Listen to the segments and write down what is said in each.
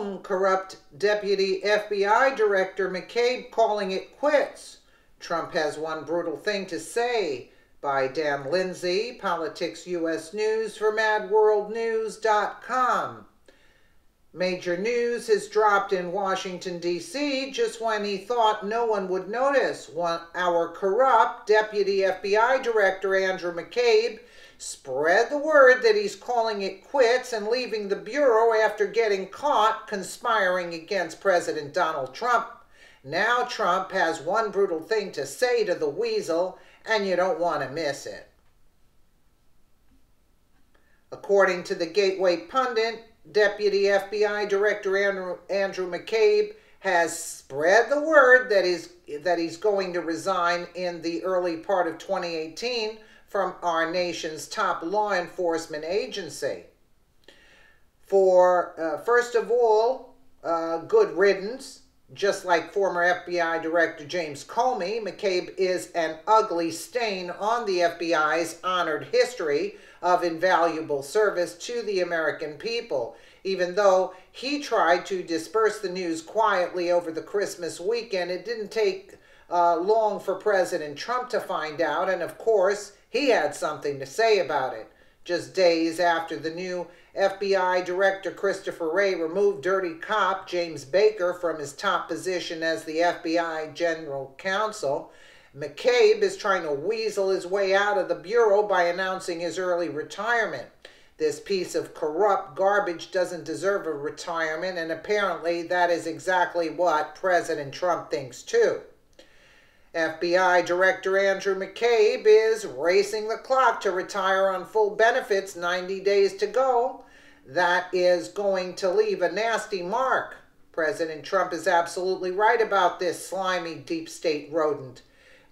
own corrupt deputy FBI director McCabe calling it quits. Trump has one brutal thing to say, by Dan Lindsay, Politics US News for MadWorldNews.com. Major news has dropped in Washington, D.C. just when he thought no one would notice. Our corrupt Deputy FBI Director Andrew McCabe spread the word that he's calling it quits and leaving the Bureau after getting caught conspiring against President Donald Trump. Now Trump has one brutal thing to say to the weasel, and you don't want to miss it. According to the Gateway Pundit, Deputy FBI Director Andrew McCabe has spread the word that he's going to resign in the early part of 2018 from our nation's top law enforcement agency. First of all, good riddance. Just like former FBI Director James Comey, McCabe is an ugly stain on the FBI's honored history of invaluable service to the American people. Even though he tried to disperse the news quietly over the Christmas weekend, it didn't take long for President Trump to find out, and of course, he had something to say about it. Just days after the new FBI Director Christopher Wray removed dirty cop James Baker from his top position as the FBI General Counsel, McCabe is trying to weasel his way out of the Bureau by announcing his early retirement. This piece of corrupt garbage doesn't deserve a retirement, and apparently that is exactly what President Trump thinks too. FBI Director Andrew McCabe is racing the clock to retire on full benefits, 90 days to go. That is going to leave a nasty mark. President Trump is absolutely right about this slimy deep state rodent.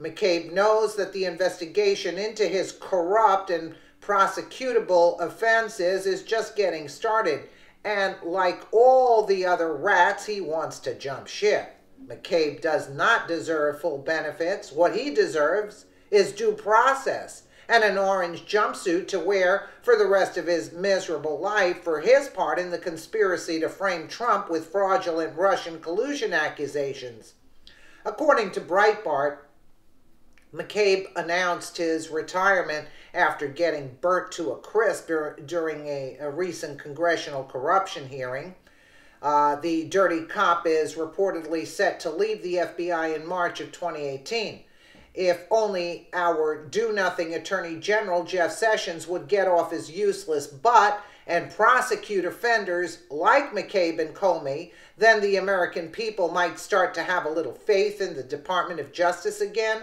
McCabe knows that the investigation into his corrupt and prosecutable offenses is just getting started, and like all the other rats, he wants to jump ship. McCabe does not deserve full benefits. What he deserves is due process and an orange jumpsuit to wear for the rest of his miserable life for his part in the conspiracy to frame Trump with fraudulent Russian collusion accusations. According to Breitbart, McCabe announced his retirement after getting burnt to a crisp during a recent congressional corruption hearing. The dirty cop is reportedly set to leave the FBI in March of 2018. If only our do-nothing Attorney General Jeff Sessions would get off his useless butt and prosecute offenders like McCabe and Comey, then the American people might start to have a little faith in the Department of Justice again.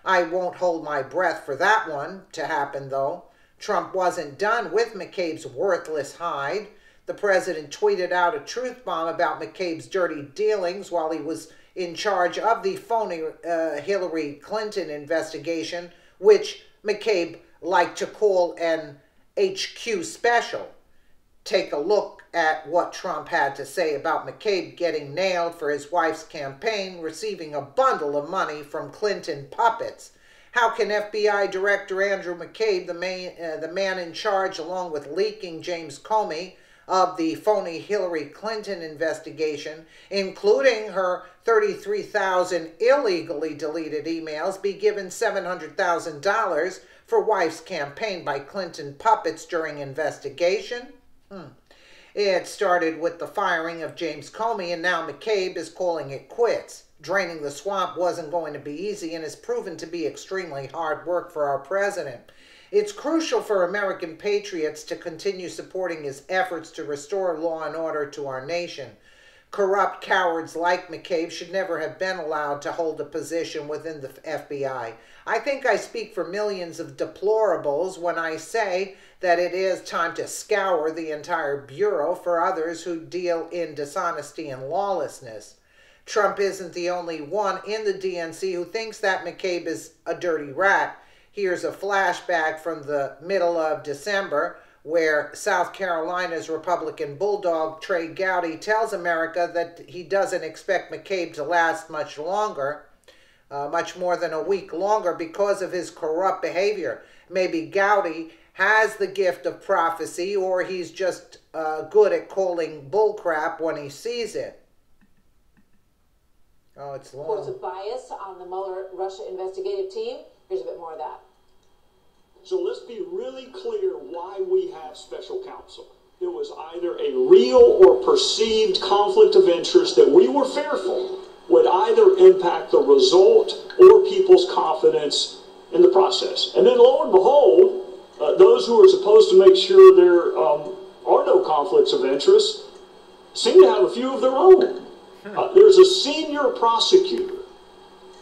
I won't hold my breath for that one to happen, though. Trump wasn't done with McCabe's worthless hide. The president tweeted out a truth bomb about McCabe's dirty dealings while he was in charge of the phony Hillary Clinton investigation, which McCabe liked to call an HQ special. Take a look at what Trump had to say about McCabe getting nailed for his wife's campaign, receiving a bundle of money from Clinton puppets. How can FBI Director Andrew McCabe, the man in charge along with leaking James Comey of the phony Hillary Clinton investigation, including her 33,000 illegally deleted emails, be given $700,000 for wife's campaign by Clinton puppets during investigation? It started with the firing of James Comey, and now McCabe is calling it quits. Draining the swamp wasn't going to be easy and has proven to be extremely hard work for our president. It's crucial for American patriots to continue supporting his efforts to restore law and order to our nation. Corrupt cowards like McCabe should never have been allowed to hold a position within the FBI. I think I speak for millions of deplorables when I say that it is time to scour the entire Bureau for others who deal in dishonesty and lawlessness. Trump isn't the only one in the DNC who thinks that McCabe is a dirty rat. Here's a flashback from the middle of December where South Carolina's Republican bulldog Trey Gowdy tells America that he doesn't expect McCabe to last much longer, much more than a week longer because of his corrupt behavior. Maybe Gowdy has the gift of prophecy, or he's just good at calling bullcrap when he sees it. Oh, it's long. Reports of bias on the Mueller-Russia investigative team. Here's a bit more of that. So let's be really clear why we have special counsel. It was either a real or perceived conflict of interest that we were fearful would either impact the result or people's confidence in the process. And then lo and behold, those who are supposed to make sure there are no conflicts of interest seem to have a few of their own. There's a senior prosecutor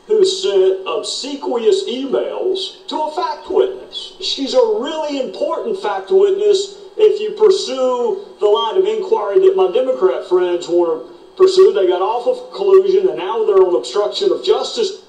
who sent obsequious emails to a fact witness. She's a really important fact witness if you pursue the line of inquiry that my Democrat friends want to pursue. They got off of collusion and now they're on obstruction of justice.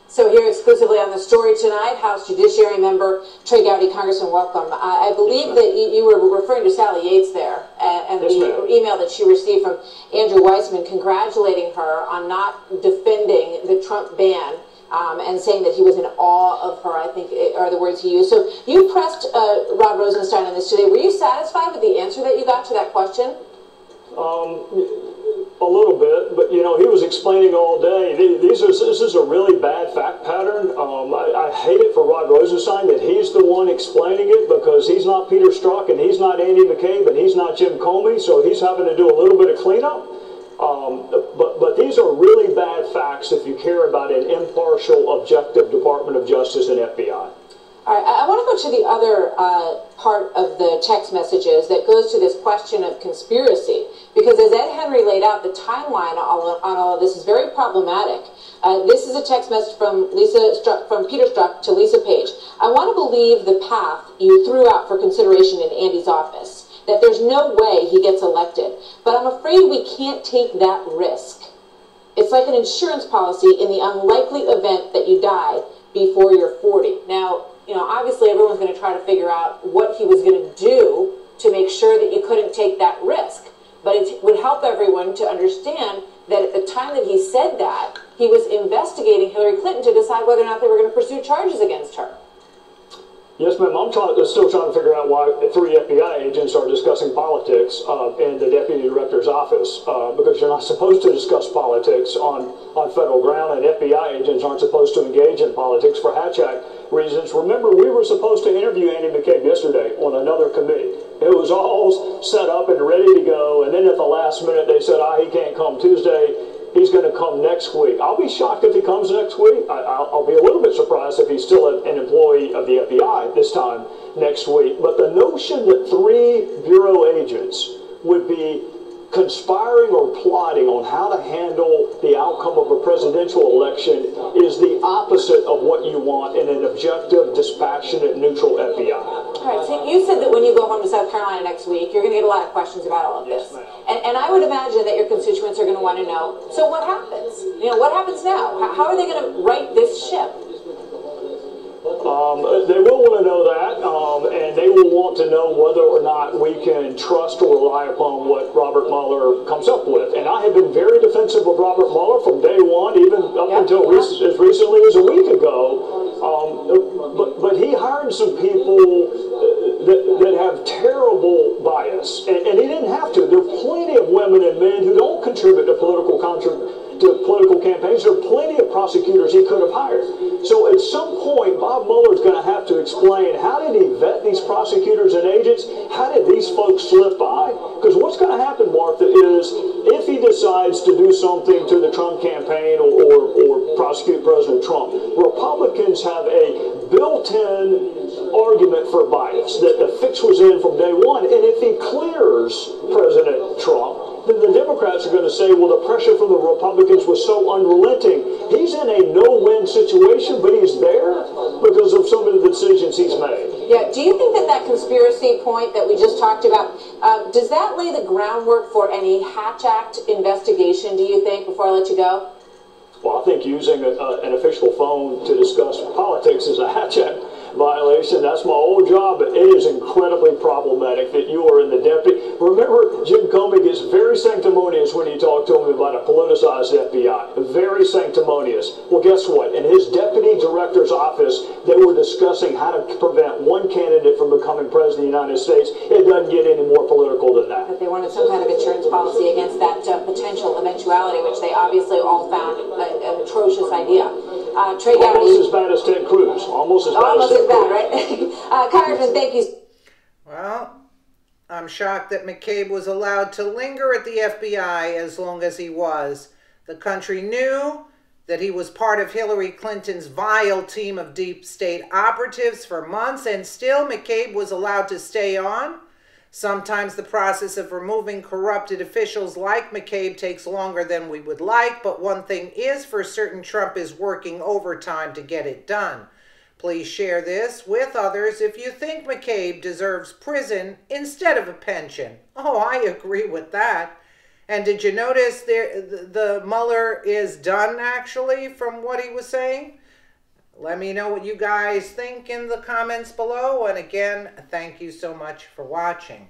So here exclusively on the story tonight, House Judiciary Member Trey Gowdy. Congressman, welcome. I believe that you were referring to Sally Yates there and the email that she received from Andrew Weissman congratulating her on not defending the Trump ban and saying that he was in awe of her, I think are the words he used. So you pressed Rod Rosenstein on this today. Were you satisfied with the answer that you got to that question? A little bit, but you know, he was explaining all day. This is a really bad fact pattern. I hate it for Rod Rosenstein that he's the one explaining it, because he's not Peter Strzok and he's not Andy Mccabe and he's not Jim Comey, so he's having to do a little bit of cleanup. But these are really bad facts if you care about an impartial, objective Department of Justice and FBI. All right, I want to go to the other part of the text messages that goes to this question of conspiracy, because as Ed Henry laid out, the timeline on all of this is very problematic. This is a text message from Peter Strzok to Lisa Page. I want to believe the path you threw out for consideration in Andy's office, that there's no way he gets elected, but I'm afraid we can't take that risk. It's like an insurance policy in the unlikely event that you die before you're 40. Now, you know, obviously everyone's going to try to figure out what he was going to do to make sure that you couldn't take that risk. But it would help everyone to understand that at the time that he said that, he was investigating Hillary Clinton to decide whether or not they were going to pursue charges against her. Yes, ma'am. I'm still trying to figure out why 3 FBI agents are discussing politics in the Deputy Director's office, because you're not supposed to discuss politics on federal ground, and FBI agents aren't supposed to engage in politics for Hatch Act reasons. Remember, we were supposed to interview Andy Mccabe yesterday on another committee. It was all set up and ready to go, and then at the last minute they said, he can't come Tuesday. He's going to come next week. I'll be shocked if he comes next week. I'll be a little bit surprised if he's still an employee of the FBI this time next week. But the notion that 3 Bureau agents would be conspiring or plotting on how to handle the outcome of a presidential election is the opposite of what you want in an objective, dispassionate, neutral FBI. All right, so you said that when you go home to South Carolina next week, you're going to get a lot of questions about all of this. And I would imagine that your constituents are going to want to know, so what happens? You know, what happens now? How are they going to right this ship? They will want to know that, and they will want to know whether or not we can trust or rely upon what Robert Mueller comes up with. And I have been very defensive of Robert Mueller from day one, even up until as recently as a week ago. But he hired some people that have terrible bias, and he didn't have to. There are plenty of women and men who don't contribute to political campaigns. There are plenty of prosecutors he could have hired. So at some point, Bob Mueller's going to have to explain, how did he vet these prosecutors and agents? How did these folks slip by? Because what's going to happen, Martha, is if he decides to do something to the Trump campaign or prosecute President Trump, Republicans have a built-in argument for bias, that the fix was in from day one. And if he clears President Trump, then the Democrats are going to say, well, the pressure from the Republicans was so unrelenting. He's in a no-win situation, but he's there because of some of the decisions he's made. Yeah. Do you think that that conspiracy point that we just talked about, does that lay the groundwork for any Hatch Act investigation, do you think, before I let you go? Well, I think using an official phone to discuss politics is a Hatch Act violation. That's my old job, but it is incredibly problematic that you are in the deputy. Remember, Jim Comey gets very sanctimonious when you talk to him about a politicized FBI. Very sanctimonious. Well, guess what? In his deputy director's office, they were discussing how to prevent one candidate from becoming president of the United States. It doesn't get any more political than that. But they wanted some kind of insurance policy against that potential eventuality, which they obviously all found an atrocious idea. Trey Gowdy. Almost as bad as Ted Cruz. Almost as bad as Ted Cruz. Right? Congressman, thank you. Well, I'm shocked that McCabe was allowed to linger at the FBI as long as he was. The country knew that he was part of Hillary Clinton's vile team of deep state operatives for months, and still McCabe was allowed to stay on. Sometimes the process of removing corrupted officials like McCabe takes longer than we would like, but one thing is for certain: Trump is working overtime to get it done. Please share this with others if you think McCabe deserves prison instead of a pension. Oh, I agree with that. And did you notice the Mueller is done, actually, from what he was saying? Let me know what you guys think in the comments below. And again, thank you so much for watching.